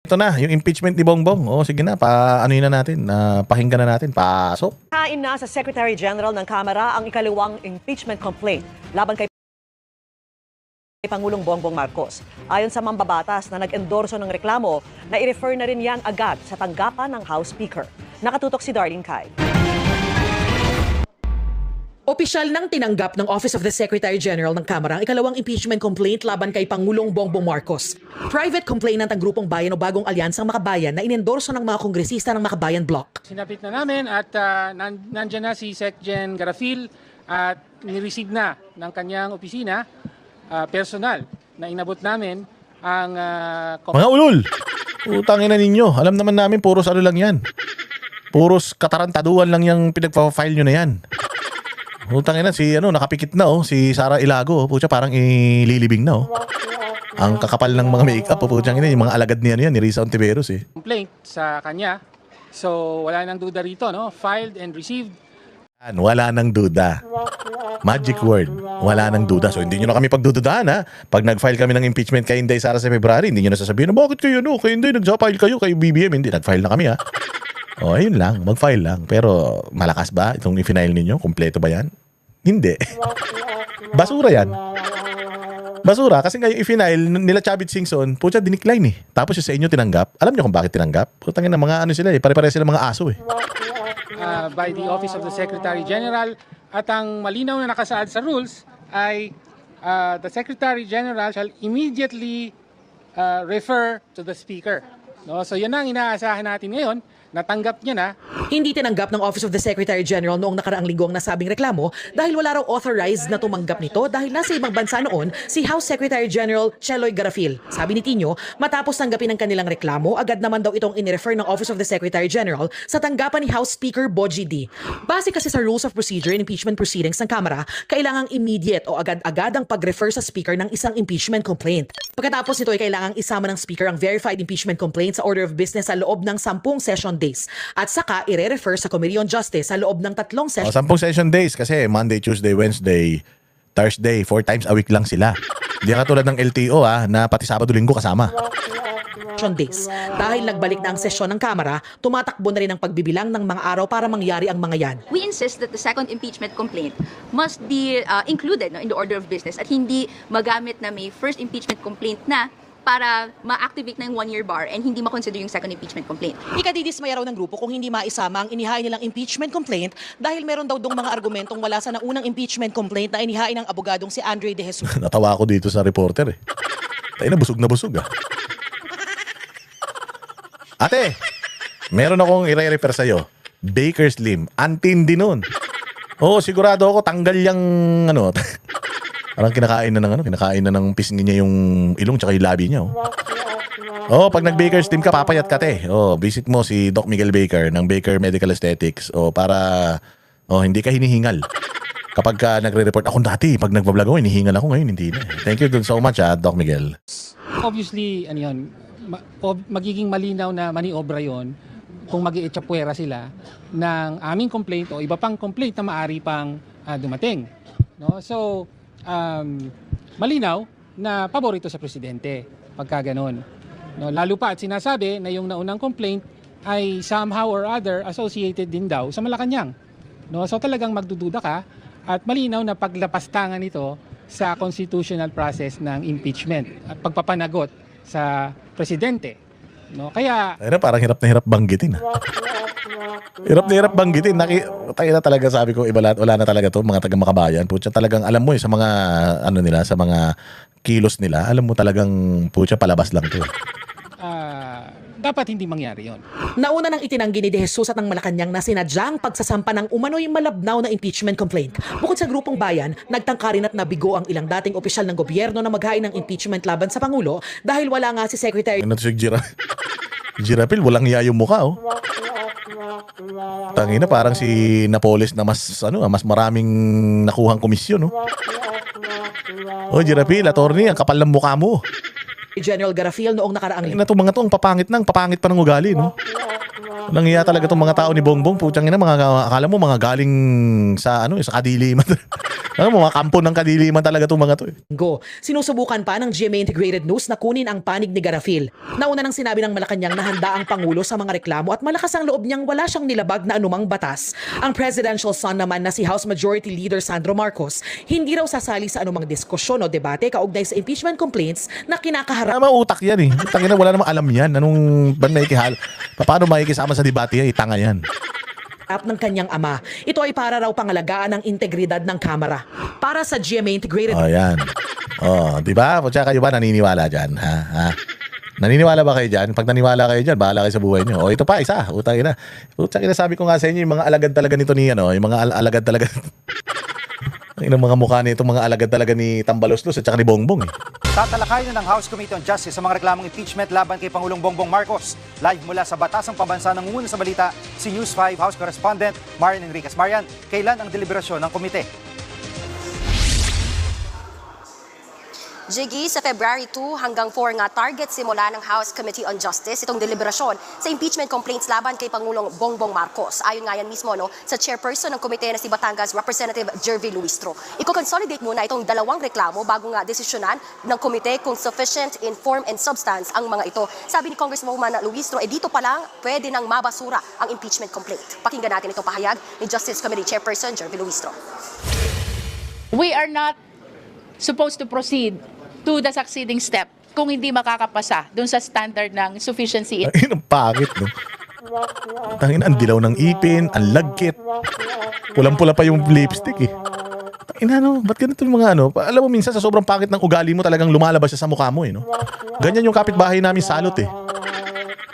Ito na, yung impeachment ni Bongbong. O sige na, ano na natin, pakinggan na natin. Pasok. Kain na sa Secretary General ng Kamara ang ikalawang impeachment complaint laban kay Pangulong Bongbong Marcos. Ayon sa mambabatas na nag-endorso ng reklamo, na i-refer na rin yan agad sa tanggapan ng House Speaker. Nakatutok si Darlene Kai. Opisyal nang tinanggap ng Office of the Secretary General ng Kamara ang ikalawang impeachment complaint laban kay Pangulong Bongbong Marcos. Private complainant ang Grupong Bayan o Bagong Alyansang Makabayan na inendorso ng mga kongresista ng Makabayan Bloc. Sinapit na namin at nandyan na si Secgen Garafil at nireceive na ng kanyang opisina personal na inabot namin ang Mga ulul! Utangin na ninyo. Alam naman namin, puros ano lang yan. Puros katarantaduan lang yung pinagpa-file nyo na yan. Utangin na, nakapikit na si Sara Ilago. Pucha, parang ililibing na Ang kakapal ng mga make-up. Pucha, yung mga alagad niya ni Risa Ontiveros complaint sa kanya. So wala nang duda rito, no? Filed and received. Wala nang duda. Magic word. Wala nang duda. So hindi nyo na kami pagdududahan ha. Pag nag-file kami ng impeachment kay Inday Sara sa February, hindi nyo na sasabihin, bakit kayo kay Inday nag-file kayo kay BBM? Hindi, nag-file na kami ha. Ayun lang, mag-file lang. Pero malakas ba itong i-file ninyo? Kompleto ba yan? Hindi. Basura yan. Basura. Kasi ngayon i-file nila Chavit Singson, pucha, dinicline Tapos yung sa inyo tinanggap. Alam nyo kung bakit tinanggap? Putangin na mga sila pare-pare sila mga aso By the Office of the Secretary General. At ang malinaw na nakasaad sa rules ay the Secretary General shall immediately refer to the Speaker. No? So yan ang inaasahan natin ngayon. Natanggap niya na. Hindi tinanggap ng Office of the Secretary General noong nakaraang linggo ang nasabing reklamo dahil wala raw authorized na tumanggap nito dahil nasa ibang bansa noon si House Secretary General Cheloy Garafil. Sabi ni Tino, matapos tanggapin ang kanilang reklamo, agad naman daw itong inirefer ng Office of the Secretary General sa tanggapan ni House Speaker Bogie D. Base kasi sa Rules of Procedure in Impeachment Proceedings ng Kamara, kailangang immediate o agad-agad ang pag-refer sa Speaker ng isang impeachment complaint. Pagkatapos nito ay kailangang isama ng Speaker ang verified impeachment complaint sa order of business sa loob ng 10 session days. At saka i-refer sa Committee on Justice sa loob ng 3 session. 10 session days kasi Monday, Tuesday, Wednesday, Thursday, 4 times a week lang sila. Hindi katulad ng LTO na pati Sabado, Linggo kasama. Days. Dahil nagbalik na ang sesyon ng Kamara, tumatakbo na rin ang pagbibilang ng mga araw para mangyari ang mga yan. We insist that the second impeachment complaint must be included in the order of business at hindi magamit na may first impeachment complaint na para ma-activate na yung 1-year bar and hindi ma-consider yung second impeachment complaint. Ikadidismaya raw ng grupo kung hindi maisama ang inihain nilang impeachment complaint dahil meron daw dong mga argumentong wala sa naunang impeachment complaint na inihain ng abogadong si Andre De Jesus. Natawa ako dito sa reporter Tayo na busog Ate, meron akong i-refer sa'yo. Baker Slim. Antindi nun. Sigurado ako tanggal yung parang kinakain na ng pisngi niya yung ilong tsaka yung labi niya. Pag nag-Baker Slim ka, papayat ka visit mo si Doc Miguel Baker ng Baker Medical Aesthetics para hindi ka hinihingal. Kapag nagre-report ako dati, pag nagbablog ako, hinihingal ako ngayon, hindi na. Thank you so much Doc Miguel. Obviously, magiging malinaw na maniobra yon kung mag-iitsapwera sila ng aming complaint o iba pang complaint na maari pang dumating. No? So, malinaw na paborito sa presidente pagka ganon. No, lalo pa at sinasabi na yung naunang complaint ay somehow or other associated din daw sa Malacanang. No, so talagang magdududa ka at malinaw na paglapastangan ito sa constitutional process ng impeachment at pagpapanagot sa presidente. No, kaya parang hirap na hirap banggitin. Hirap na hirap banggitin. Tayo na talaga sabi ko, wala na talaga to mga taga-Makabayan. Putya talagang alam mo sa mga nila, sa mga kilos nila, alam mo talagang putya palabas lang to. Dapat hindi mangyari yon. Nauna nang itinanggi ni De Jesus at ng Malacanang na sinadyang pagsasampa ng umano'y malabnaw na impeachment complaint. Bukod sa Grupong Bayan, nagtangka rin at nabigo ang ilang dating opisyal ng gobyerno na maghain ng impeachment laban sa Pangulo dahil wala nga si Secretary Girapil, walang iya yung mukha Tangina parang si Napoles na mas maraming nakuhang komisyon Girapil, attorney, ang kapal ng mukha mo. General Garafil noong nakaraang linggo. Mga to, ang papangit pa ng ugali, Walang iya talaga itong mga tao ni Bongbong. Putyang ina, akala mo mga galing sa sa kadiliman. Ano mo, mga kampo ng kadiliman talaga itong mga to. Go. Sinusubukan pa ng GMA Integrated News na kunin ang panig ni Garafil. Nauna nang sinabi ng Malacanang na handa ang Pangulo sa mga reklamo at malakas ang loob niyang wala siyang nilabag na anumang batas. Ang presidential son naman na si House Majority Leader Sandro Marcos, hindi raw sasali sa anumang diskusyon o debate kaugnay sa impeachment complaints na kinakaharap. Tama, utak yan eh. Tangina, wala namang alam yan. Anong ban makikihal? Paano makikisama sa debate yan? Tanga yan. Ng kanyang ama. Ito ay para raw pangalagaan ng integridad ng Kamara. Para sa GMA Integrated Oh, yan. Oh, di ba? O tsaka kayo ba naniniwala dyan? Ha? Naniniwala ba kayo dyan? Pag naniwala kayo dyan, bahala kayo sa buhay nyo. O, ito pa, isa. Utang ina. Utang ina, sabi ko nga sa inyo, yung mga alagad talaga nito ni, yung mga alagad talaga. Yung mga mukha nito, mga alagad talaga ni Tambaloslos at saka ni Bongbong eh. Tatalakayin na ng House Committee on Justice sa mga reklamong impeachment laban kay Pangulong Bongbong Marcos. Live mula sa Batasang Pambansa nangunguna sa balita, si News 5 House Correspondent Marian Enriquez. Marian, kailan ang deliberasyon ng komite? Jiggy, sa February 2 hanggang 4 nga target simula ng House Committee on Justice itong deliberasyon sa impeachment complaints laban kay Pangulong Bongbong Marcos. Ayon nga yan mismo sa chairperson ng komite na si Batangas Representative Jervy Luistro. Iko-consolidate muna itong dalawang reklamo bago nga desisyonan ng komite kung sufficient in form and substance ang mga ito. Sabi ni Congresswoman Luistro, dito pa lang pwede nang mabasura ang impeachment complaint. Pakinggan natin itong pahayag ni Justice Committee Chairperson Jervy Luistro. We are not supposed to proceed to the succeeding step kung hindi makakapasa dun sa standard ng sufficiency. Ay, ang pangit, no? Tangina, ang dilaw ng ipin, ang lagkit. Pulang-pula pa yung lipstick eh. Tangina, no? Ba't ganito yung mga ano? Alam mo, minsan sa sobrang pangit ng ugali mo talagang lumalabas siya sa mukha mo eh, no? Ganyan yung kapitbahay namin salot eh.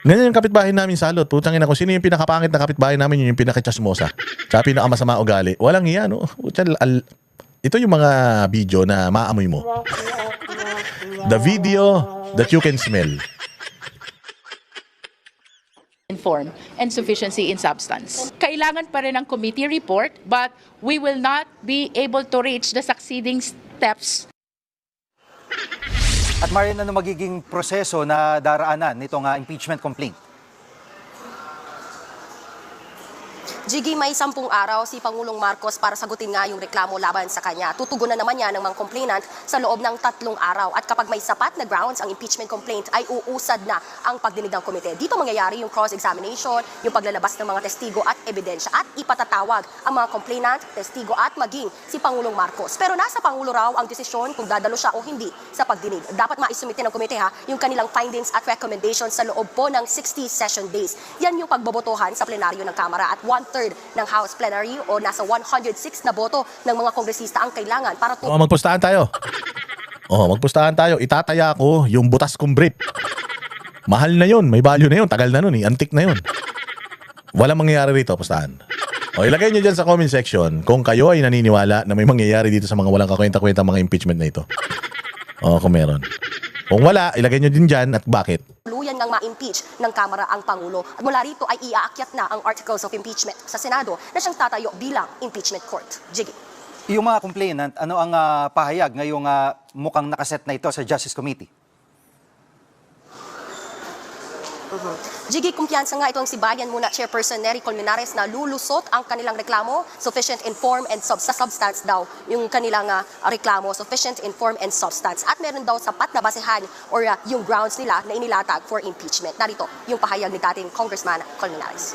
Ganyan yung kapitbahay namin salot. Putang ina ko, sino yung pinakapangit na kapitbahay namin, yun yung pinakachasmosa. Tsaka pinakamasama ugali. Walang iya, no? Ito yung mga video na maamoy mo. The video that you can smell. In form and sufficiency in substance. Kailangan pa rin ng committee report, but we will not be able to reach the succeeding steps. At Marian, ano magiging proseso na daraanan nitong impeachment complaint? Jiggy, may 10 araw si Pangulong Marcos para sagutin nga yung reklamo laban sa kanya. Tutugunan naman niya ng mga complainant sa loob ng 3 araw. At kapag may sapat na grounds ang impeachment complaint, ay uusad na ang pagdinig ng komite. Dito mangyayari yung cross-examination, yung paglalabas ng mga testigo at ebidensya at ipatatawag ang mga complainant, testigo at maging si Pangulong Marcos. Pero nasa Pangulo raw ang desisyon kung dadalo siya o hindi sa pagdinig. Dapat maisumite ng komite yung kanilang findings at recommendations sa loob po ng 60 session days. Yan yung pagbobotohan sa plenaryo ng Kamara at 1/3 ng House plenary o nasa 106 na boto ng mga kongresista ang kailangan para Magpustahan tayo. Magpustahan tayo. Itataya ko yung butas kong brief. Mahal na yun. May value na yun. Tagal na nun eh. Antique na yun. Walang mangyayari rito. Pustahan. Ilagay nyo dyan sa comment section kung kayo ay naniniwala na may mangyayari dito sa mga walang kakwenta-kwenta mga impeachment na ito. Kung meron. Kung wala, ilagay nyo din dyan at bakit. tuluyan ngang ma-impeach ng Kamara ang Pangulo. At mula rito ay iaakyat na ang Articles of Impeachment sa Senado na siyang tatayo bilang impeachment court. Jiggy. Yung mga complainant, ano ang pahayag ngayong mukhang nakaset na ito sa Justice Committee? Jiggy, kumpiyansa nga itong si Bayan muna Chairperson Nery Colmenares na lulusot ang kanilang reklamo, sufficient in form and sa substance daw yung kanilang reklamo, sufficient in form and substance. At meron daw sapat na basehan or yung grounds nila na inilatag for impeachment. Narito yung pahayag ni dating Congressman Colmenares.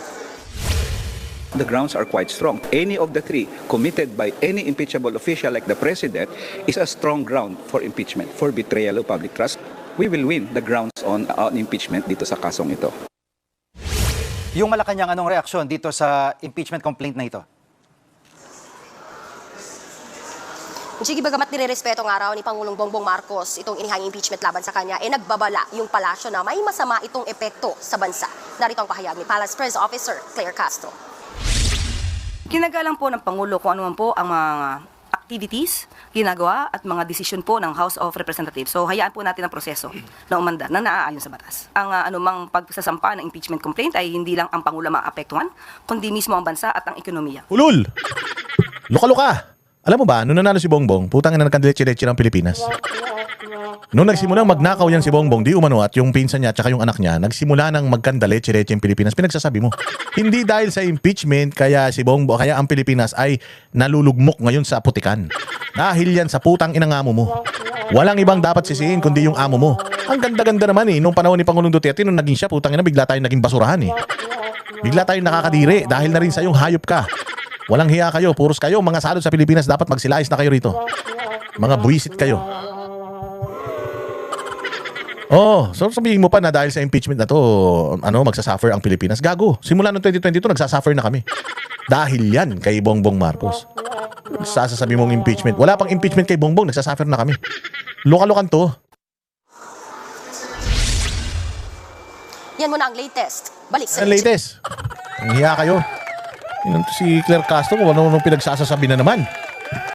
The grounds are quite strong. Any of the three committed by any impeachable official like the President is a strong ground for impeachment, for betrayal of public trust. We will win the grounds on impeachment dito sa kasong ito. Yung Malacanang, anong reaksyon dito sa impeachment complaint na ito? Jiggy, bagamat nire-respeto nga raw ni Pangulong Bongbong Marcos itong inihang impeachment laban sa kanya, nagbabala yung palasyo na may masama itong epekto sa bansa. Narito ang pahayag ni Palace Press Officer Claire Castro. Kinagalang po ng Pangulo kung ano man po ang mga activities, ginagawa at mga desisyon po ng House of Representatives. So hayaan po natin ang proseso na umanda na naaayon sa batas. Ang anumang pagsasampa ng impeachment complaint ay hindi lang ang Pangulo maapektuhan, kundi mismo ang bansa at ang ekonomiya. Ulul! Luka-luka! Alam mo ba, nung nanalo si Bongbong, putang ina nagkandiletse-letse ng Pilipinas. Nung nagsimulang magnakaw yan si Bongbong, di umano at yung pinsan niya at saka yung anak niya, nagsimula ng magkandaletse-letse yung Pilipinas. Pinagsasabi mo. Hindi dahil sa impeachment, kaya si Bongbong, kaya ang Pilipinas ay nalulugmok ngayon sa putikan. Dahil yan sa putang inang amo mo. Walang ibang dapat sisihin kundi yung amo mo. Ang ganda-ganda naman nung panahon ni Pangulong Duterte, nung naging siya, putang ina, bigla tayong naging basurahan Bigla tayong nakakadiri dahil na rin sa yung hayop ka. Walang hiya kayo, puros kayo, mga salot sa Pilipinas, dapat magsilais na kayo rito. Mga buwisit kayo. So sabihin mo pa na dahil sa impeachment na to, magsasuffer ang Pilipinas. Gago, simula noong 2022, nagsasuffer na kami. Dahil yan kay Bongbong Marcos. Sasasabi mong impeachment. Wala pang impeachment kay Bongbong, nagsasuffer na kami. Luka-lukan to. Yan muna ang latest. Balik sa Ang latest. Ang hiya kayo. Si Claire Castro, kung ano pinagsasasabi na naman.